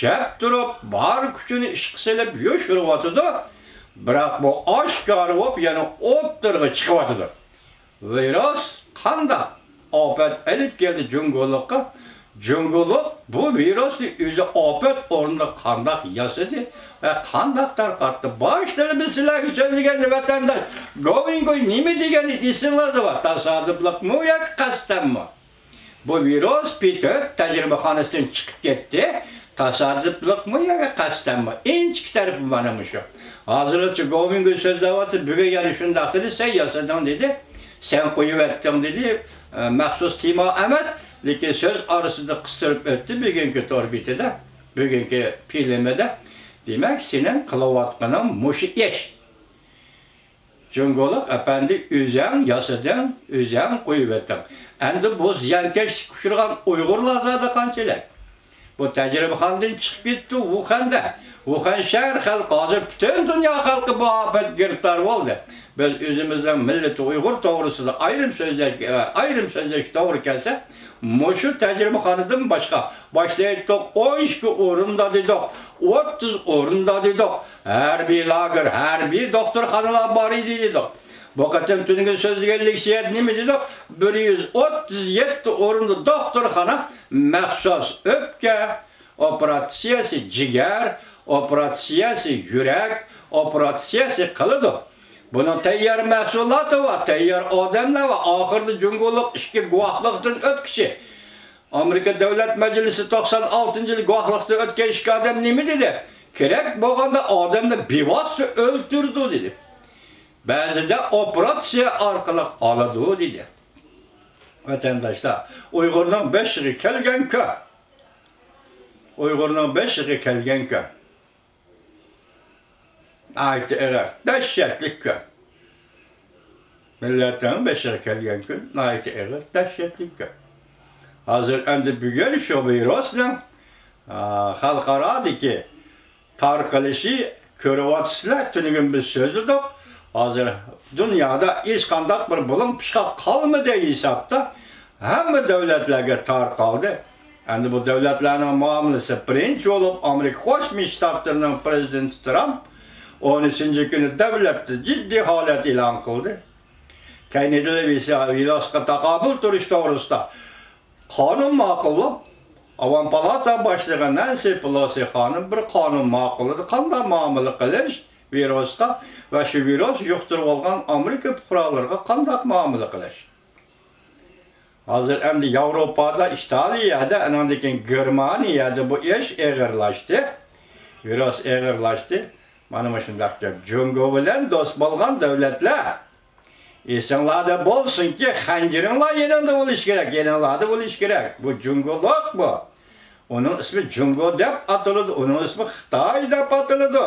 küçep durup, bar küçünü işkıselip yoşuruvatıdı. Bırak bu aşkarı hop yani otturga çıkıvatıdı. Virüs kanda afet elip geldi cungulukka. Cunguluk bu virüsü yüzü afet orunda kandak yasadı ve kandaktar kattı. Başları bir silah sözlüğünde vatandaş. Govingoy nimi degeni isimlerde var. Tasadıplık mı ya kasten mi? Bu virüs bitip tecrübehanesinden çıkıp gitti. Tasadıplık mı ya kasten mi? En çık tarafı banamış o. Hazırlıkçı Govingoy sözde vardı. Büge yani şundak dedi. Sen yasadın dedi. Sen koyuvettin dedi. Məxsus tema emas. Lekin söz arasında kıstırıp öttü bugünkü torbitede, bugünkü filmede. Demek senin kılavatkanın muşu iş. Cungoluk efendi üzen yasadan, üzen koyuvettin. Endi bu ziyankeş kuşurgan Uygurlar zaten kançeler. Bu tecrübehandan çıkıp gitti Wuhan'da. Wuhan şehir halkı, hazır bütün dünya halkı bu afet girtar oldu. Biz özümüzden milleti Uygur doğrusu da ayrım sözler doğru kelse, muşu tecrübehanıdan başlayıp 12 orunda dedik, 30 orunda dedik. Her bir lager, her bir doktorxanalar var idi dedik. Bu kadar tünün sözlüğünlük siyet ne mi dedik? 137 orunda doktorxana məxsus öpke, operasyası ciğer, operasyası yürek, operasyası kılıdı. Bunun teyyar məhsulatı var, teyyar adamlar var. Ahırda cunguluk işki guahlıqdan ötkişi. Amerika Devlet Meclisi 96. yıl guahlıqda ötken işki adam ne mi dedi? Kerek boğanda adamını bivaslı öldürdü dedi. Bazı da operasya arkalık aladı dedi. Vatandaşlar, Uygur'dan 5 yılı kelgen kö. Uygur'dan 5 yılı kelgen kö. Ayet erer, dehşetlik kö. Milletten 5 yılı kelgen kö, ayet erer, dehşetlik kö. Hazır endi bugün şu virüsle halkaradaki tarkılışı körüvatısıyla tünügün bir sözüdük. Hazır dünyada iskandak bir bulun pişka kalmadı hesapta hem devletlerine tar kaldı. Endi bu devletlerin muamelesi birinci olup Amerika Koşmuş Ştatlarının prezidenti Trump 13. günü devlette ciddi halet ilan kıldı. Kendine virüsle takabül turist doğrusunda kanun makıllı. Avan Palata başlığı Nancy Pelosi hanım bir kanun makıllıdır. Kanda muamele kılır virüsle ve şu virüs yuqtirib olgan Amerika fuqarolarga qanday muamele kılır. Hazır endi Avrupa'da, İtalya'da, anandakin Germaniyada bu iş ağırlaştı. Virüs ağırlaştı. Mana şundaq gap. Jungo bilan do'st bo'lgan davlatlar esinglarda bo'lsin ki xanjiringlar yanında bo'lish kerak, yanlarda bo'lish kerak. Bu Jungoluk bu. Onun ismi Jungo deb ataladi, onun ismi Xitoy deb ataladi.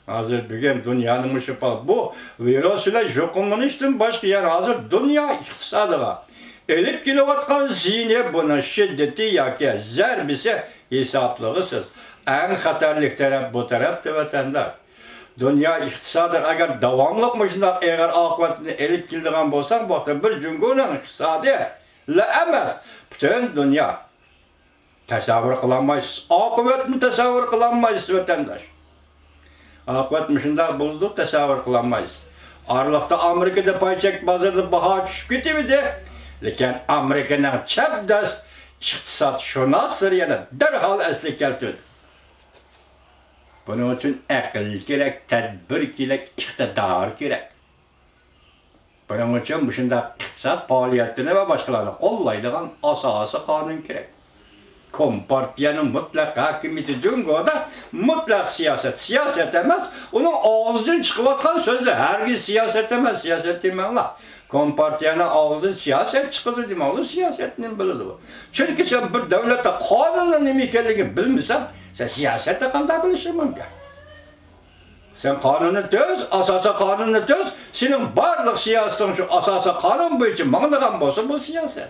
Hazır bugün dünyanın müşüpal bu virüs ile yo'qlanishdan boshqa yer hazır dünya iqtisodiga elib kelayotgan ziyni buni shiddati yoki zarbisi hisoblag'isiz. En xatarlik taraf bu tarafda vatandaş. Dünya iqtisodi agar davomli shunday eğer oqibatini elib keladigan bo'lsak, bu yerda bir Jungoning iqtisodi la emas, butun dunyo tasavvur qilolmaysiz. Oqibatni tasavvur qilolmaysiz vatandaş. Oqibat shunday bo'ldi, tasavvur qilolmaysiz. Aralıqda Amerikada paychak bozorda baho tushib ketibdi. Lekin Amerikaning chapdas iqtisodshunoslar yana darhol asli keltirdi. Bunun için akıl gerek, tedbir gerek, iktidar gerek. Bunun için bu şunda iqtisad faaliyetini ve başkalarını kollaydıgan asası kanun gerek. Kompartiyanın mutlak hakimiyeti Jungo'da mutlak siyaset. Siyaset emez, onun ağzından çıkıvatkan sözler. Her gün siyaset emez, siyaset demenler. Kompartiyanın ağzından siyaset çıkıdı demenler, siyasetinin bilidi bu. Çünkü sen bir devlette kanunun nemikelliğini bilmişsen, sen siyasette kanday bilişin mümkün. Sen kanunu töz, asasa kanunu töz, senin barlık siyasetin şu asasa kanun bu için mağlıgan olsa bu siyaset.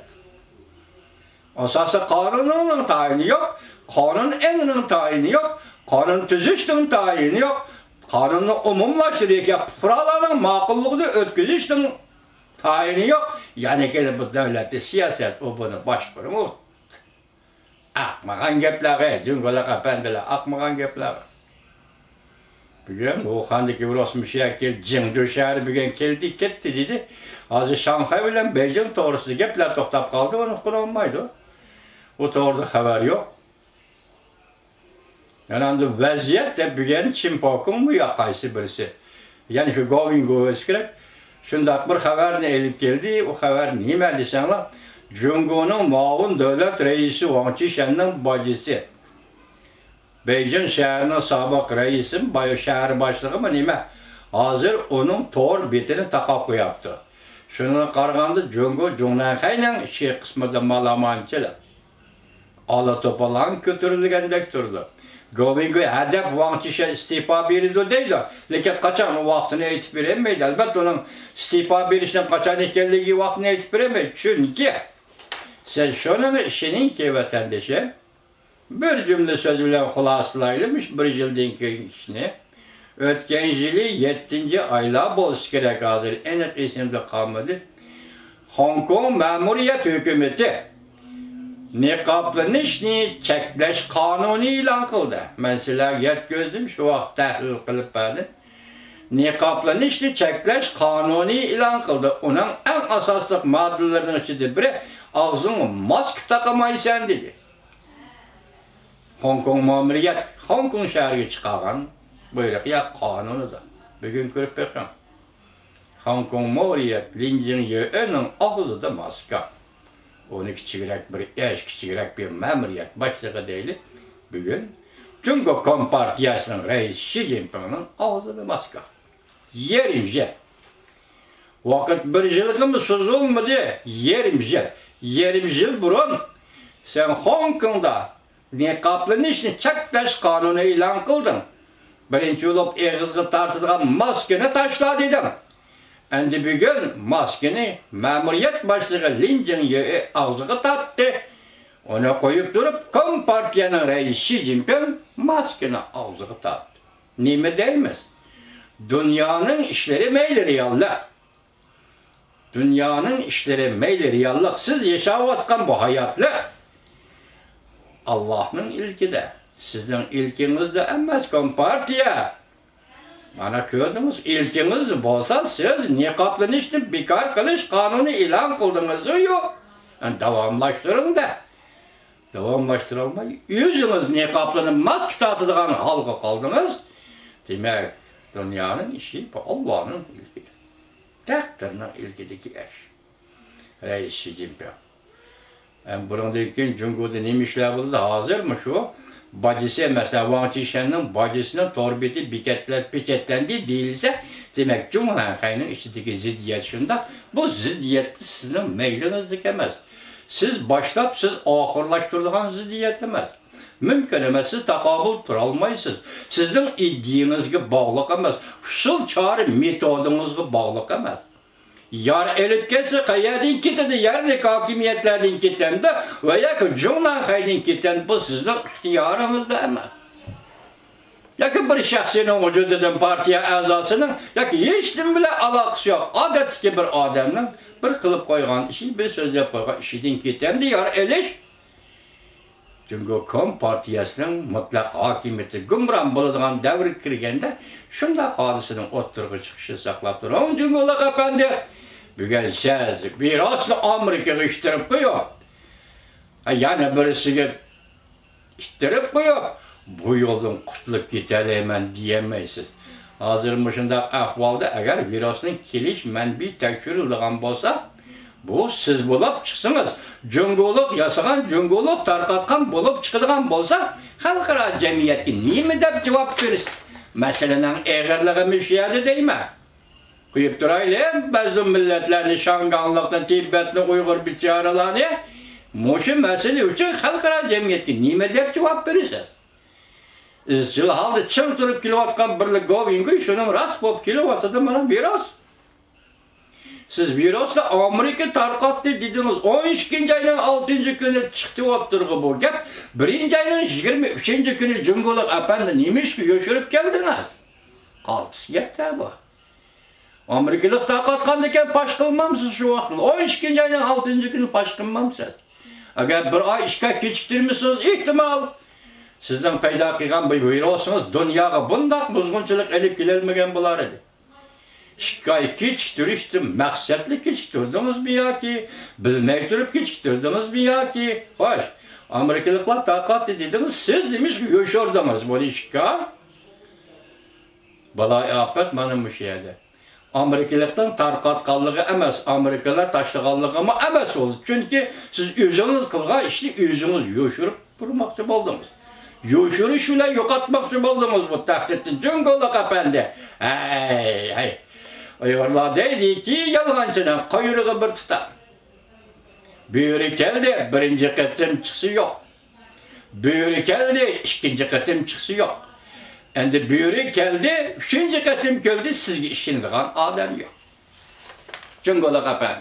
Asasa kanunun tayini yok, kanun eninin tayini yok, kanun tüzüştün tayini yok, kanunu umumlaştırırken fıraların makullığını ötküzüştün tayini yok. Yani gelip bu devlette siyaset o bunu başvurumu Akmagan gepler, Cungolak efendiler, akmagan gepler. Bugün Wuhan'daki burası bir şey geldi, Jingzhou şehri bugün geldi, gitti dedi. Azı Şanghay ile Beijing doğrusu gepler toktap kaldı, onu kurulmaydı. O doğruda haber yok. Yani vaziyet de bugün Çinpok'un mu yakaysı birisi. Yani şu Govingo eskirek, şundak bir haberini elip geldi, o haber neyme desenler? Cungo'nun Maun Devlet Reisi Wang Qishan'ın bacısı. Beijing şehrinin sabık reisi, şehir başlığı mı neyme? Hazır onun tor bitini takap yaptı. Şunu kargandı Cungo, Cunnankay'la şey kısmında Malamançılı. Ala topalan götürülgendek durdu. Govingo hedef Wang Qishan istifa verildi değil. Lakin kaçan o vaktini eğitip veremeydi. Elbette onun istifa verişinin kaçan ikenliği vaktini eğitip veremeydi. Çünkü sen şunun işinin ki vatandaşı bir cümle sözüyle hulasılayılmış bir yıldaki işini ötken yılı 7. ayla bolsa gerek hazır en isimde kalmadı. Hong Kong memuriyet hükümeti niqablanışni cheklash qonuni e'lon qildi. Men sizlarga yetkazdim shu vaqt tahlil qilib berdim. Niqablanışni cheklash qonuni e'lon qildi. Uning eng asosli moddalaridan ichida biri og'zingga maska taqamaysan dedi. Hong Kong ma'muriyat Hong Kong shahriga chiqargan buyruq ya qonunida. Bugun ko'rib beqing. Hong Kong ma'muriyat Linjing Ye'ning og'zida maska. Onu küçücük küçücük bir memuriyet başlığı değil. Bugün Cungo Kompartiyası'nın reisi Xi Jinping'in ağzını maska. Yerimce. Vakit bir yılgımız söz olmadı. Yerimce. Yerimce burun. Sen Hong Kong'da niqablanışni cheklash qonuni e'lon qilding. Birinchi bo'lib eg'izga tartilgan maskani tashladi dedim. Endi bugün maskeni memuriyet başlığı Linjing Ye ağzıga tattı. Onu koyup durup Kompartiyanın reisi Xi Jinping maskeni ağzıga tattı. Nime deymiz? Dünyanın işleri meyli riyallah. Dünyanın işleri meyli riyallah. Siz yaşavatkan bu hayatla Allah'ın ilkide. Sizin ilkiniz de emmez Kompartiya. Bana gördünüz, ilkiniz bolsa siz niqablanışni bekor qilish qonuni e'lon qildingiz yok. Yani davomlashtiring da. Davomlashtirolmay, o'zingiz niqoblanib mask tatadigan holga qoldingiz. Demak, dunyoning ishi bu Allohning ilkida. Taqdirning ilkidagi ish. Reis Xi Jinping. Bundan keyin Jungo'da nima ishlar bo'ldi? Hozirmi shu? Bacısı mesela Wang Qishan'ın bacısının torbeti peçetlendi değilse demek Cumhurbaşkanı'nın içindeki ziddiyet şunda bu ziddiyet sizin meylinizdeki emez. Siz başlap siz ahırlaştırdığın ziddiyet emez. Mümkün emez siz takabül turalmaysınız. Sizin iddiyanızga bağlıq emez. Usul çare metodunuzga bağlıq emez. Yar elip kese kayadın kitedi, yerlik hakimiyetlerden kitendi veya ki Cumhurbaşkanı'nın kitendi bu sizin ihtiyarınızda ama. Ya ki bir şahsinin vücudunun partiye azasının ya ki hiç bile alakası yok. Adetki bir adamın bir kılıp koygan işi, bir sözle koygan işidin kitendi, yar eliş. Çünkü Kompartiyasının mutlak hakimiyeti gümran bulduğun devri kirgende şunda hadisinin oturuğu çıkışı saklap durun. Cumhurbaşkanı efendi bugün siz biraz Amerika'ya iştirip koyuyor. Yani birisi iştirip koyuyor. Bu yoldan kurtulup gidelim diyemeysiz. Hazır şunda ahvalda eğer virüsün kiliş menbi tekşirildiğin bolsa bu siz bulup çıksınız. Cungoluk yasagan, cungoluk tarqatkan bulup çıkıdığın bolsa halkara cemiyetki neymi dep cevap verir? Meselenin eğerliği müşahede değil mi? Kuyup durayla bazı milletlerini Şanganlıktan, Tibet'li Uygur biçaralarını muşu mesele için halkara cemiyetki neymi dep cevap verirsiniz? İzcil halde çın durup kilovatkan birlik Govingo şunun rast bop kilovatıdı bana biraz. Siz virüsle Amerika tarqatdı dediniz. 12. ayının 6. günü çıktı oturgu bu gap. 1. ayının 23. günü Cumhurbaşkanı efendi neymiş ki yoşurup geldiniz. Kaltısı yeter bu. Amerikalık tarqatkandıken paş kılmamsınız şu vakit. 12. ayının 6. günü paş kılmamsınız. Agar bir ay ishga kechiktirmisiz, ehtimol sizning paydo qilgan bu virusingiz dunyoga bundoq buzg'unchilik olib kelolmagan bo'lar edi. 2 ay kechiktirishdi, maqsadli kechiktirdingizmi yoki bilmay turib kechiktirdingizmi yoki xo'sh, Amerikaliklar taqatli dedingiz, siz demiş yo'shordingiz bu ishga. Balay afet mana bu yerda. Amerikalikdan tarqatganligi emas, Amerikalar tashlaganligi ama emas oldu. Çünkü siz o'zingiz qilgan ishni o'zingiz yo'shirib turmoqchi bo'ldingiz. Yo'shirish bilan yo'qotmoqchi bo'ldingiz bu tahdidni. Jungola qapandi. Hey. Uyg'urlar deydiki, yolg'onchining quyrug'i bir tutam. Büyürü keldi, birinci qatim chiqsi yo'q. Büyürü keldi, ikkinchi qatim chiqsi yo'q. Endi büyürü keldi, üçüncü qatim keldi, sizga ishonadigan odam yo'q. Jungola qapan.